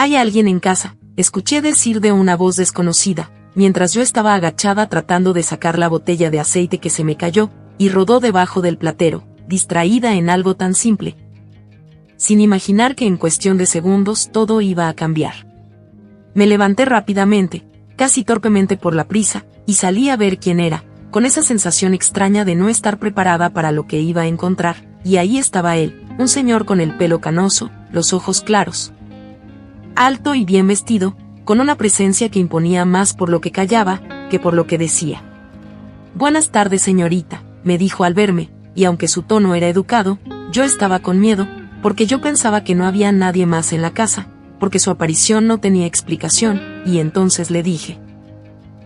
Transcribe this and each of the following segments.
«Hay alguien en casa», escuché decir de una voz desconocida, mientras yo estaba agachada tratando de sacar la botella de aceite que se me cayó, y rodó debajo del platero, distraída en algo tan simple, sin imaginar que en cuestión de segundos todo iba a cambiar. Me levanté rápidamente, casi torpemente por la prisa, y salí a ver quién era, con esa sensación extraña de no estar preparada para lo que iba a encontrar, y ahí estaba él, un señor con el pelo canoso, los ojos claros, alto y bien vestido, con una presencia que imponía más por lo que callaba, que por lo que decía. «Buenas tardes, señorita», me dijo al verme, y aunque su tono era educado, yo estaba con miedo, porque yo pensaba que no había nadie más en la casa, porque su aparición no tenía explicación, y entonces le dije: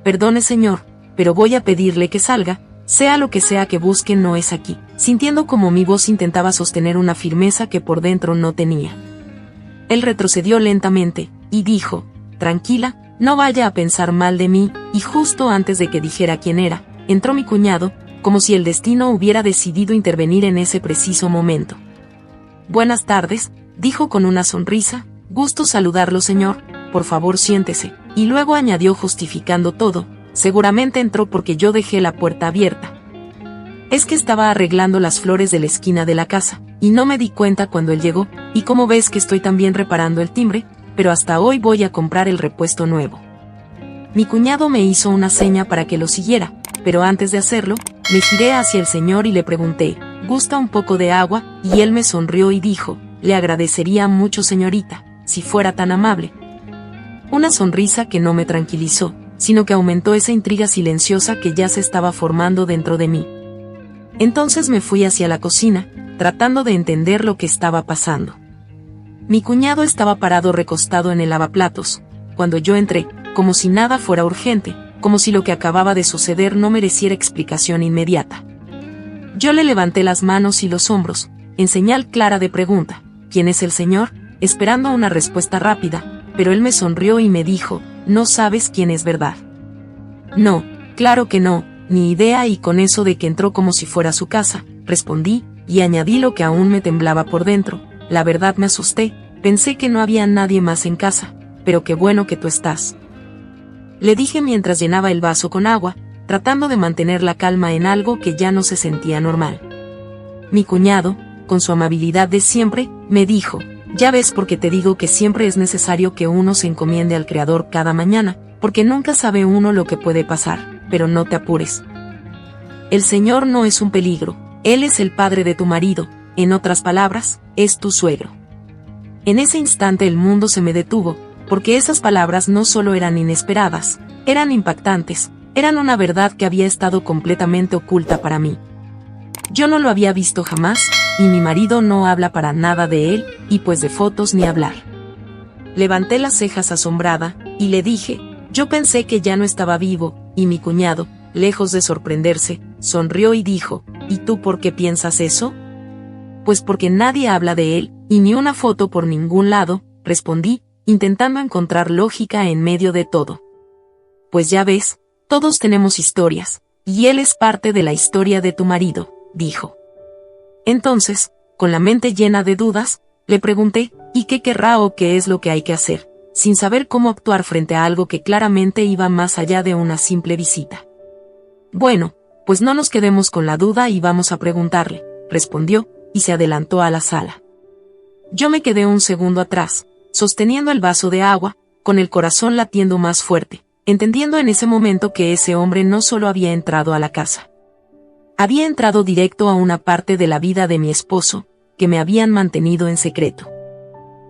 «Perdone, señor, pero voy a pedirle que salga, sea lo que sea que busque no es aquí», sintiendo como mi voz intentaba sostener una firmeza que por dentro no tenía. Él retrocedió lentamente, y dijo: «Tranquila, no vaya a pensar mal de mí», y justo antes de que dijera quién era, entró mi cuñado, como si el destino hubiera decidido intervenir en ese preciso momento. «Buenas tardes», dijo con una sonrisa, «gusto saludarlo, señor, por favor siéntese», y luego añadió justificando todo: «Seguramente entró porque yo dejé la puerta abierta. Es que estaba arreglando las flores de la esquina de la casa, y no me di cuenta cuando él llegó, y como ves que estoy también reparando el timbre, pero hasta hoy voy a comprar el repuesto nuevo». Mi cuñado me hizo una seña para que lo siguiera, pero antes de hacerlo, me giré hacia el señor y le pregunté: «¿Gusta un poco de agua?», y él me sonrió y dijo: «Le agradecería mucho, señorita, si fuera tan amable». Una sonrisa que no me tranquilizó, sino que aumentó esa intriga silenciosa que ya se estaba formando dentro de mí. Entonces me fui hacia la cocina, tratando de entender lo que estaba pasando. Mi cuñado estaba parado recostado en el lavaplatos, cuando yo entré, como si nada fuera urgente, como si lo que acababa de suceder no mereciera explicación inmediata. Yo le levanté las manos y los hombros, en señal clara de pregunta: «¿Quién es el señor?», esperando una respuesta rápida, pero él me sonrió y me dijo: «¿No sabes quién es, verdad?». «No, claro que no, ni idea», y con eso de que entró como si fuera su casa, respondí, y añadí lo que aún me temblaba por dentro: «La verdad me asusté, pensé que no había nadie más en casa, pero qué bueno que tú estás», le dije mientras llenaba el vaso con agua, tratando de mantener la calma en algo que ya no se sentía normal. Mi cuñado, con su amabilidad de siempre, me dijo: «Ya ves por qué te digo que siempre es necesario que uno se encomiende al Creador cada mañana, porque nunca sabe uno lo que puede pasar, pero no te apures. El Señor no es un peligro, Él es el padre de tu marido, en otras palabras, es tu suegro». En ese instante el mundo se me detuvo, porque esas palabras no solo eran inesperadas, eran impactantes, eran una verdad que había estado completamente oculta para mí. Yo no lo había visto jamás, y mi marido no habla para nada de él, y pues de fotos ni hablar. Levanté las cejas asombrada, y le dije: «Yo pensé que ya no estaba vivo», y mi cuñado, lejos de sorprenderse, sonrió y dijo: «¿Y tú por qué piensas eso?». «Pues porque nadie habla de él, y ni una foto por ningún lado», respondí, intentando encontrar lógica en medio de todo. «Pues ya ves, todos tenemos historias, y él es parte de la historia de tu marido», dijo. Entonces, con la mente llena de dudas, le pregunté: «¿Y qué querrá o qué es lo que hay que hacer?», sin saber cómo actuar frente a algo que claramente iba más allá de una simple visita. «Bueno, pues no nos quedemos con la duda y vamos a preguntarle», respondió, y se adelantó a la sala. Yo me quedé un segundo atrás, sosteniendo el vaso de agua, con el corazón latiendo más fuerte, entendiendo en ese momento que ese hombre no solo había entrado a la casa. Había entrado directo a una parte de la vida de mi esposo, que me habían mantenido en secreto.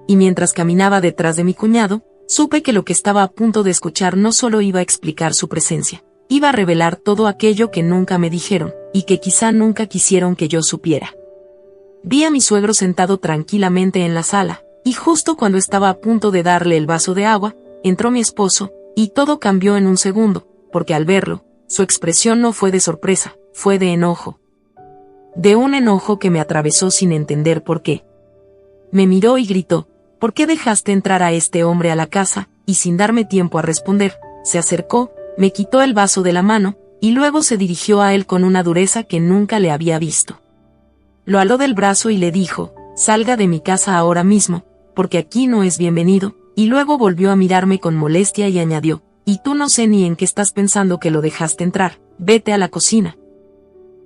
Y mientras caminaba detrás de mi cuñado, supe que lo que estaba a punto de escuchar no solo iba a explicar su presencia, iba a revelar todo aquello que nunca me dijeron, y que quizá nunca quisieron que yo supiera. Vi a mi suegro sentado tranquilamente en la sala, y justo cuando estaba a punto de darle el vaso de agua, entró mi esposo, y todo cambió en un segundo, porque al verlo, su expresión no fue de sorpresa, fue de enojo. De un enojo que me atravesó sin entender por qué. Me miró y gritó: «¿Por qué dejaste entrar a este hombre a la casa?», y sin darme tiempo a responder, se acercó, me quitó el vaso de la mano, y luego se dirigió a él con una dureza que nunca le había visto. Lo aló del brazo y le dijo: «Salga de mi casa ahora mismo, porque aquí no es bienvenido», y luego volvió a mirarme con molestia y añadió, y tú no sé ni en qué estás pensando que lo dejaste entrar, vete a la cocina.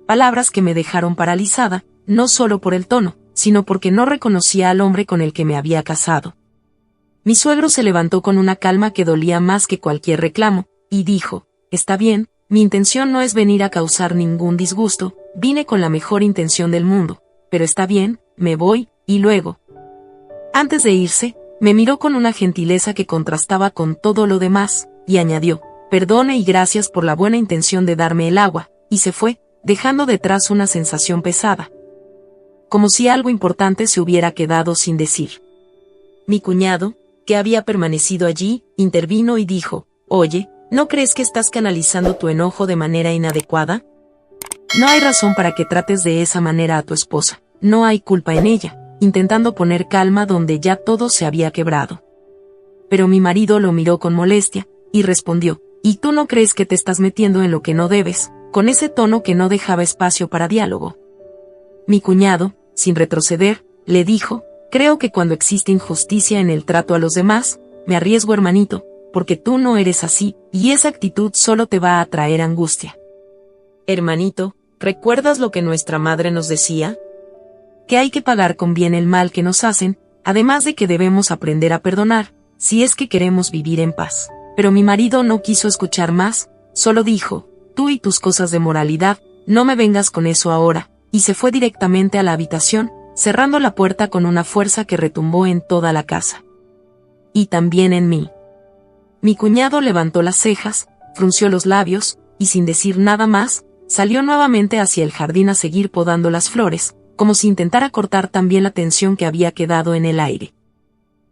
Palabras que me dejaron paralizada, no solo por el tono, sino porque no reconocía al hombre con el que me había casado. Mi suegro se levantó con una calma que dolía más que cualquier reclamo, y dijo, está bien, mi intención no es venir a causar ningún disgusto, vine con la mejor intención del mundo, pero está bien, me voy, y luego. Antes de irse, me miró con una gentileza que contrastaba con todo lo demás, y añadió, perdone y gracias por la buena intención de darme el agua, y se fue, dejando detrás una sensación pesada. Como si algo importante se hubiera quedado sin decir. Mi cuñado, que había permanecido allí, intervino y dijo, oye, ¿no crees que estás canalizando tu enojo de manera inadecuada? No hay razón para que trates de esa manera a tu esposa, no hay culpa en ella, intentando poner calma donde ya todo se había quebrado. Pero mi marido lo miró con molestia, y respondió, ¿y tú no crees que te estás metiendo en lo que no debes? Con ese tono que no dejaba espacio para diálogo. Mi cuñado, sin retroceder, le dijo, creo que cuando existe injusticia en el trato a los demás, me arriesgo hermanito, porque tú no eres así, y esa actitud solo te va a traer angustia. Hermanito, ¿recuerdas lo que nuestra madre nos decía? Que hay que pagar con bien el mal que nos hacen, además de que debemos aprender a perdonar, si es que queremos vivir en paz. Pero mi marido no quiso escuchar más, solo dijo, tú y tus cosas de moralidad, no me vengas con eso ahora, y se fue directamente a la habitación, cerrando la puerta con una fuerza que retumbó en toda la casa. Y también en mí. Mi cuñado levantó las cejas, frunció los labios, y sin decir nada más, salió nuevamente hacia el jardín a seguir podando las flores, como si intentara cortar también la tensión que había quedado en el aire.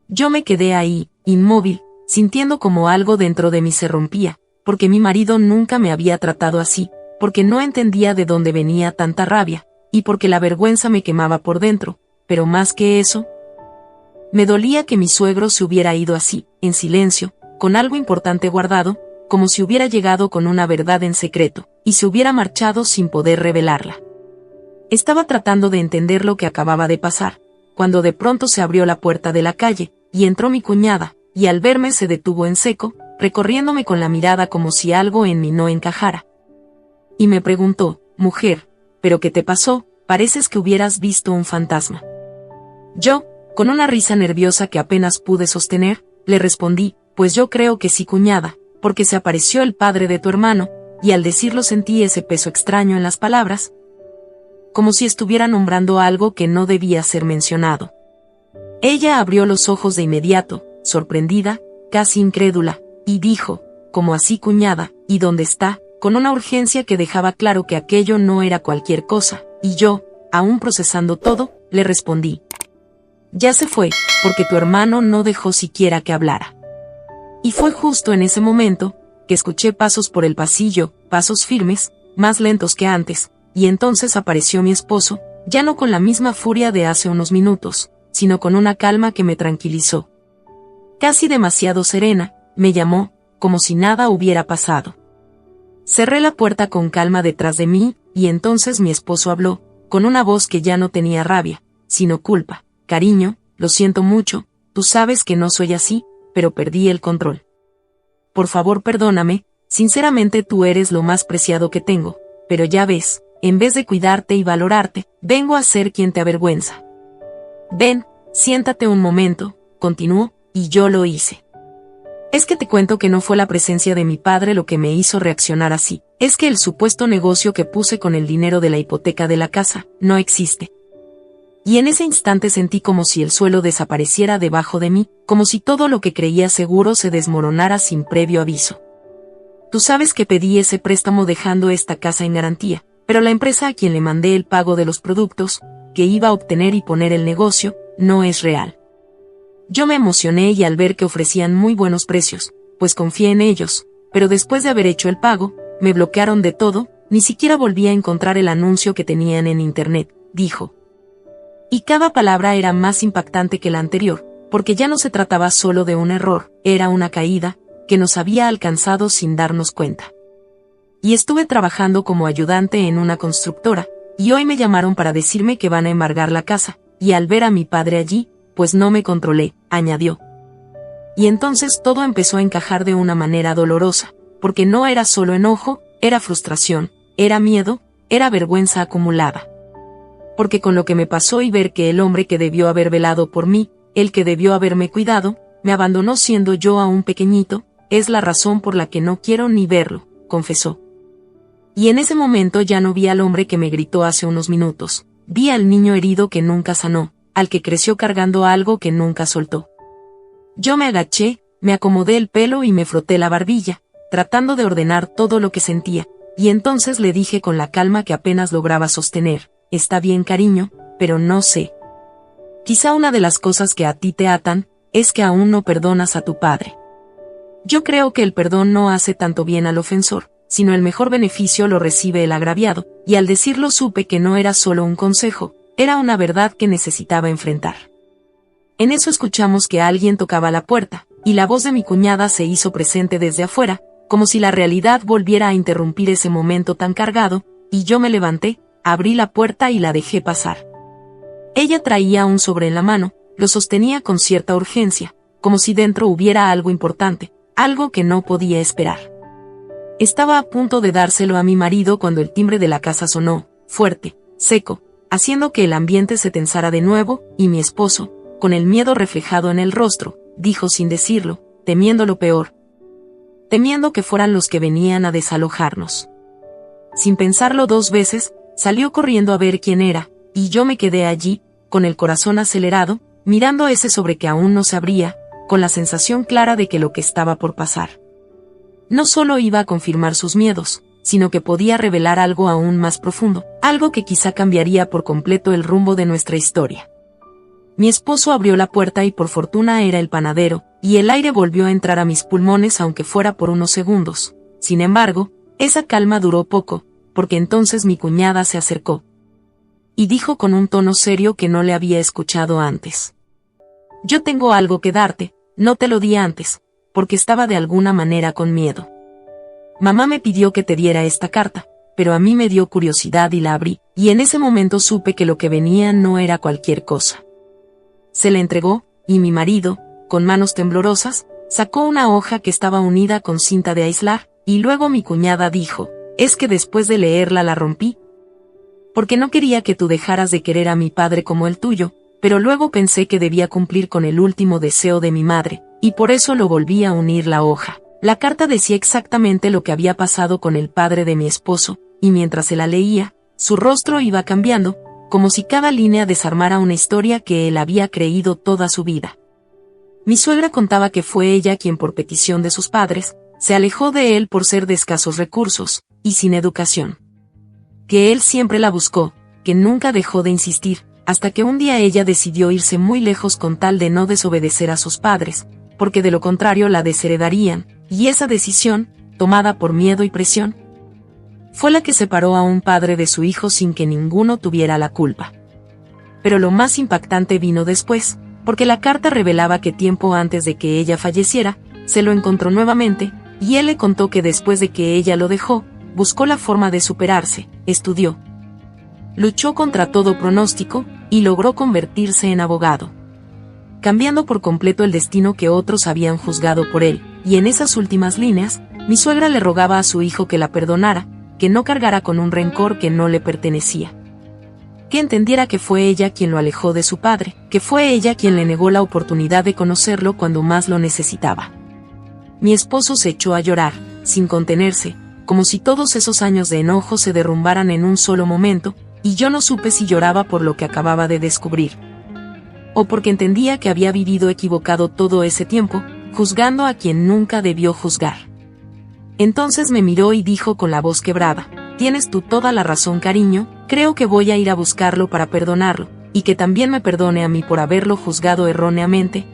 Yo me quedé ahí, inmóvil, sintiendo como algo dentro de mí se rompía, porque mi marido nunca me había tratado así, porque no entendía de dónde venía tanta rabia, y porque la vergüenza me quemaba por dentro, pero más que eso, me dolía que mi suegro se hubiera ido así, en silencio, con algo importante guardado, como si hubiera llegado con una verdad en secreto, y se hubiera marchado sin poder revelarla. Estaba tratando de entender lo que acababa de pasar, cuando de pronto se abrió la puerta de la calle, y entró mi cuñada, y al verme se detuvo en seco, recorriéndome con la mirada como si algo en mí no encajara. Y me preguntó, mujer, ¿pero qué te pasó? Pareces que hubieras visto un fantasma. Yo, con una risa nerviosa que apenas pude sostener, le respondí, pues yo creo que sí, cuñada, porque se apareció el padre de tu hermano, y al decirlo sentí ese peso extraño en las palabras, como si estuviera nombrando algo que no debía ser mencionado. Ella abrió los ojos de inmediato, sorprendida, casi incrédula, y dijo, ¿cómo así, cuñada? ¿Y dónde está? Con una urgencia que dejaba claro que aquello no era cualquier cosa, y yo, aún procesando todo, le respondí. Ya se fue, porque tu hermano no dejó siquiera que hablara. Y fue justo en ese momento, que escuché pasos por el pasillo, pasos firmes, más lentos que antes, y entonces apareció mi esposo, ya no con la misma furia de hace unos minutos, sino con una calma que me tranquilizó. Casi demasiado serena, me llamó, como si nada hubiera pasado. Cerré la puerta con calma detrás de mí, y entonces mi esposo habló, con una voz que ya no tenía rabia, sino culpa. Cariño, lo siento mucho, tú sabes que no soy así, pero perdí el control. Por favor, perdóname, sinceramente tú eres lo más preciado que tengo, pero ya ves, en vez de cuidarte y valorarte, vengo a ser quien te avergüenza. Ven, siéntate un momento, continuó, y yo lo hice. Es que te cuento que no fue la presencia de mi padre lo que me hizo reaccionar así, es que el supuesto negocio que puse con el dinero de la hipoteca de la casa, no existe. Y en ese instante sentí como si el suelo desapareciera debajo de mí, como si todo lo que creía seguro se desmoronara sin previo aviso. Tú sabes que pedí ese préstamo dejando esta casa en garantía, pero la empresa a quien le mandé el pago de los productos, que iba a obtener y poner el negocio, no es real. Yo me emocioné y al ver que ofrecían muy buenos precios, pues confié en ellos, pero después de haber hecho el pago, me bloquearon de todo, ni siquiera volví a encontrar el anuncio que tenían en internet, dijo. Y cada palabra era más impactante que la anterior, porque ya no se trataba solo de un error, era una caída, que nos había alcanzado sin darnos cuenta. Y estuve trabajando como ayudante en una constructora, y hoy me llamaron para decirme que van a embargar la casa, y al ver a mi padre allí, pues no me controlé, añadió. y entonces todo empezó a encajar de una manera dolorosa, porque no era solo enojo, era frustración, era miedo, era vergüenza acumulada. Porque con lo que me pasó y ver que el hombre que debió haber velado por mí, el que debió haberme cuidado, me abandonó siendo yo aún pequeñito, es la razón por la que no quiero ni verlo, confesó. Y en ese momento ya no vi al hombre que me gritó hace unos minutos, vi al niño herido que nunca sanó, al que creció cargando algo que nunca soltó. Yo me agaché, me acomodé el pelo y me froté la barbilla, tratando de ordenar todo lo que sentía, y entonces le dije con la calma que apenas lograba sostener, está bien cariño, pero no sé. Quizá una de las cosas que a ti te atan, es que aún no perdonas a tu padre. Yo creo que el perdón no hace tanto bien al ofensor, sino el mejor beneficio lo recibe el agraviado, y al decirlo supe que no era solo un consejo, era una verdad que necesitaba enfrentar. En eso escuchamos que alguien tocaba la puerta, y la voz de mi cuñada se hizo presente desde afuera, como si la realidad volviera a interrumpir ese momento tan cargado, y yo me levanté, abrí la puerta y la dejé pasar. Ella traía un sobre en la mano, lo sostenía con cierta urgencia, como si dentro hubiera algo importante, algo que no podía esperar. Estaba a punto de dárselo a mi marido cuando el timbre de la casa sonó, fuerte, seco, haciendo que el ambiente se tensara de nuevo, y mi esposo, con el miedo reflejado en el rostro, dijo sin decirlo, temiendo lo peor. Temiendo que fueran los que venían a desalojarnos. Sin pensarlo 2 veces, salió corriendo a ver quién era, y yo me quedé allí, con el corazón acelerado, mirando ese sobre que aún no se abría, con la sensación clara de que lo que estaba por pasar no solo iba a confirmar sus miedos, sino que podía revelar algo aún más profundo, algo que quizá cambiaría por completo el rumbo de nuestra historia. Mi esposo abrió la puerta y por fortuna era el panadero, y el aire volvió a entrar a mis pulmones aunque fuera por unos segundos. Sin embargo, esa calma duró poco, porque entonces mi cuñada se acercó y dijo con un tono serio que no le había escuchado antes. Yo tengo algo que darte, no te lo di antes, porque estaba de alguna manera con miedo. Mamá me pidió que te diera esta carta, pero a mí me dio curiosidad y la abrí, y en ese momento supe que lo que venía no era cualquier cosa. Se la entregó, y mi marido, con manos temblorosas, sacó una hoja que estaba unida con cinta de aislar, y luego mi cuñada dijo, es que después de leerla la rompí, porque no quería que tú dejaras de querer a mi padre como el tuyo, pero luego pensé que debía cumplir con el último deseo de mi madre, y por eso lo volví a unir la hoja. La carta decía exactamente lo que había pasado con el padre de mi esposo, y mientras se la leía, su rostro iba cambiando, como si cada línea desarmara una historia que él había creído toda su vida. Mi suegra contaba que fue ella quien por petición de sus padres, se alejó de él por ser de escasos recursos, y sin educación. Que él siempre la buscó, que nunca dejó de insistir, hasta que un día ella decidió irse muy lejos con tal de no desobedecer a sus padres, porque de lo contrario la desheredarían, y esa decisión, tomada por miedo y presión, fue la que separó a un padre de su hijo sin que ninguno tuviera la culpa. Pero lo más impactante vino después, porque la carta revelaba que tiempo antes de que ella falleciera, se lo encontró nuevamente, y él le contó que después de que ella lo dejó, buscó la forma de superarse, estudió, luchó contra todo pronóstico, y logró convertirse en abogado, cambiando por completo el destino que otros habían juzgado por él, y en esas últimas líneas, mi suegra le rogaba a su hijo que la perdonara, que no cargara con un rencor que no le pertenecía. Que entendiera que fue ella quien lo alejó de su padre, que fue ella quien le negó la oportunidad de conocerlo cuando más lo necesitaba. Mi esposo se echó a llorar, sin contenerse, como si todos esos años de enojo se derrumbaran en un solo momento, y yo no supe si lloraba por lo que acababa de descubrir, o porque entendía que había vivido equivocado todo ese tiempo, juzgando a quien nunca debió juzgar. Entonces me miró y dijo con la voz quebrada, tienes tú toda la razón, cariño, creo que voy a ir a buscarlo para perdonarlo, y que también me perdone a mí por haberlo juzgado erróneamente.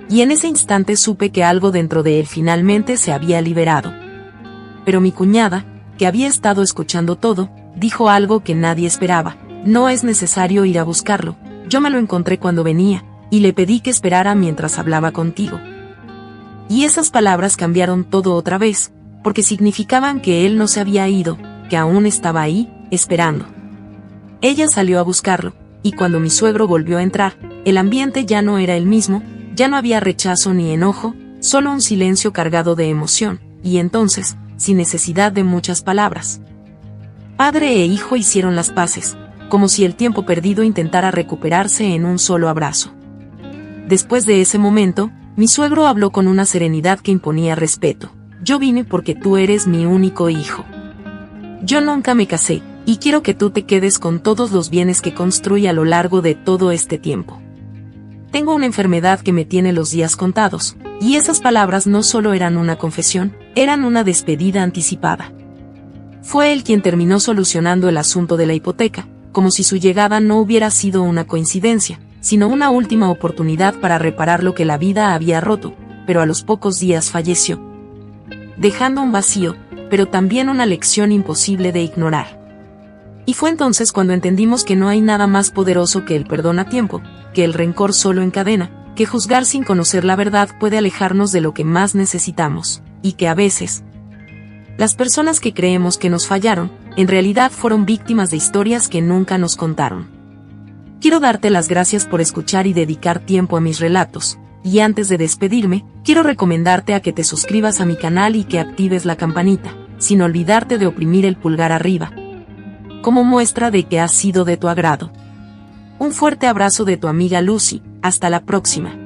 Y en ese instante supe que algo dentro de él finalmente se había liberado. Pero mi cuñada, que había estado escuchando todo, dijo algo que nadie esperaba, no es necesario ir a buscarlo, yo me lo encontré cuando venía, y le pedí que esperara mientras hablaba contigo. Y esas palabras cambiaron todo otra vez, porque significaban que él no se había ido, que aún estaba ahí, esperando. Ella salió a buscarlo, y cuando mi suegro volvió a entrar, el ambiente ya no era el mismo, Ya no había rechazo ni enojo, solo un silencio cargado de emoción, y entonces, sin necesidad de muchas palabras, padre e hijo hicieron las paces, como si el tiempo perdido intentara recuperarse en un solo abrazo. Después de ese momento, mi suegro habló con una serenidad que imponía respeto. Yo vine porque tú eres mi único hijo. Yo nunca me casé, y quiero que tú te quedes con todos los bienes que construí a lo largo de todo este tiempo. Tengo una enfermedad que me tiene los días contados, y esas palabras no solo eran una confesión, eran una despedida anticipada. Fue él quien terminó solucionando el asunto de la hipoteca, como si su llegada no hubiera sido una coincidencia, sino una última oportunidad para reparar lo que la vida había roto, pero a los pocos días falleció, dejando un vacío, pero también una lección imposible de ignorar. Y fue entonces cuando entendimos que no hay nada más poderoso que el perdón a tiempo, que el rencor solo encadena, que juzgar sin conocer la verdad puede alejarnos de lo que más necesitamos, y que a veces, las personas que creemos que nos fallaron, en realidad fueron víctimas de historias que nunca nos contaron. Quiero darte las gracias por escuchar y dedicar tiempo a mis relatos, y antes de despedirme, quiero recomendarte a que te suscribas a mi canal y que actives la campanita, sin olvidarte de oprimir el pulgar arriba, como muestra de que ha sido de tu agrado. Un fuerte abrazo de tu amiga Lucy, hasta la próxima.